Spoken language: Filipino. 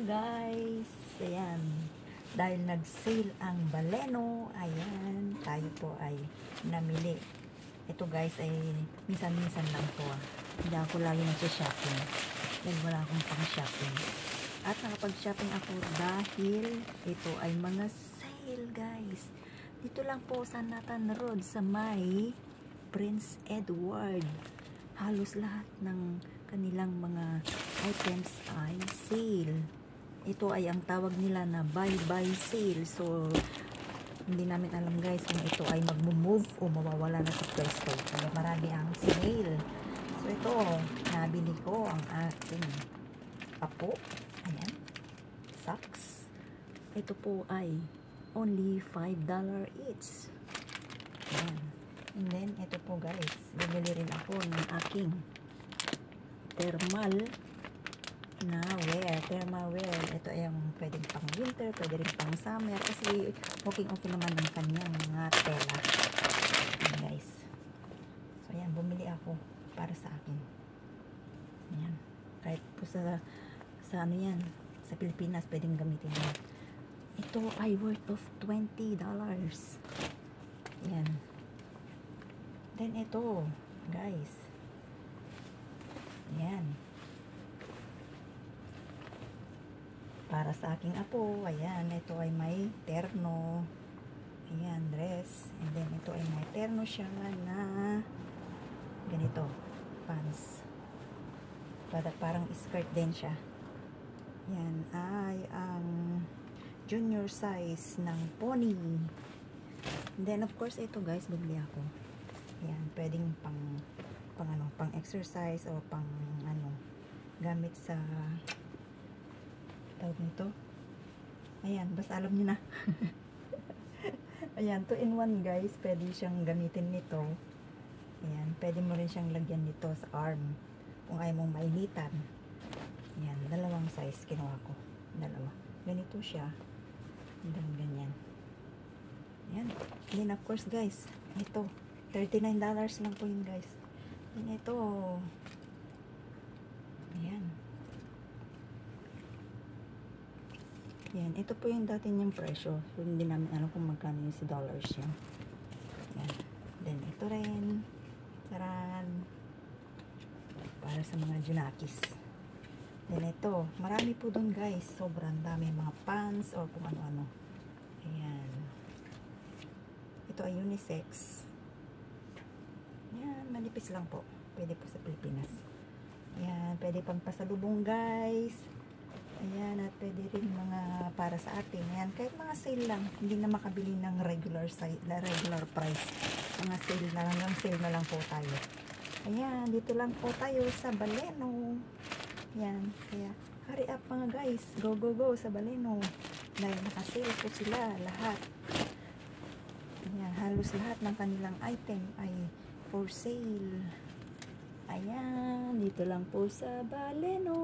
guys, ayan, dahil nag-sale ang Baleno, ayan, tayo po ay namili. Ito guys ay minsan-minsan lang po, hindi ako lagi nag-shopping dahil wala akong pang-shopping, at nakapag-shopping ako dahil ito ay mga sale guys. Dito lang po sa Nathan Road sa may Prince Edward, halos lahat ng kanilang mga items ay sale. Ito ay ang tawag nila na buy sale. So hindi namin alam guys kung ito ay mag-move o mawawala na sa pwesto, kaya marami ang sale. So ito, nabili ko ang aking apo, ayan, socks. Ito po ay only $5 each. Ayan. And then ito po guys, bumili rin ako ng aking thermal na wear, thermal wear. Ito ay yung pwedeng pang winter, pwede rin pang summer, kasi okay naman ng kanyang mga tela. Ayan guys, so ayan, bumili ako para sa akin. Ayan, kahit po sa ano yan, sa Pilipinas pwedeng gamitin yan. Ito ay worth of $20. Ayan. Then ito guys, ayan, para sa aking apo. Ayan, ito ay may terno, ayan, dress. And then ito ay may terno siya na ganito, pants, parang skirt din siya. Yan ay ang junior size ng pony. And then of course ito guys, bumili ako. Ayan, pwedeng pang exercise o pang gamit sa tawag nito. Ayan, basta alam niyo na. Ayan, 2-in-1 guys, pwede siyang gamitin nito. Ayan, pwede mo rin siyang lagyan nito sa arm kung ayaw mong mainitan. Ayan, dalawang size kinuha ko. Dalawa. Ganito siya. And ganyan. Ayan. Then of course guys, ito, $39 lang po yun guys. And ito, ayan. Ayan, ito po yung dati niyang presyo. So hindi namin alam kung magkano yung si dollars yan. Ayan. Then ito rin, charan, para sa mga junakis. Then ito, marami po dun guys, sobrang dami mga pants or kung ano-ano. Ayan. Ito ay unisex. Ayan, manipis lang po. Pwede po sa Pilipinas. Ayan, pwede pang pasalubong guys. Ayan, at pwede rin mga para sa atin. Ayan, kahit mga sale lang, hindi na makabili ng regular price. Mga sale na, hanggang sale na lang po tayo. Ayan, dito lang po tayo sa Baleno. Ayan, kaya hurry up mga guys. Go sa Baleno. Dahil nakasale po sila lahat. Ayan, halos lahat ng kanilang item ay for sale. Ayan, dito lang po sa Baleno.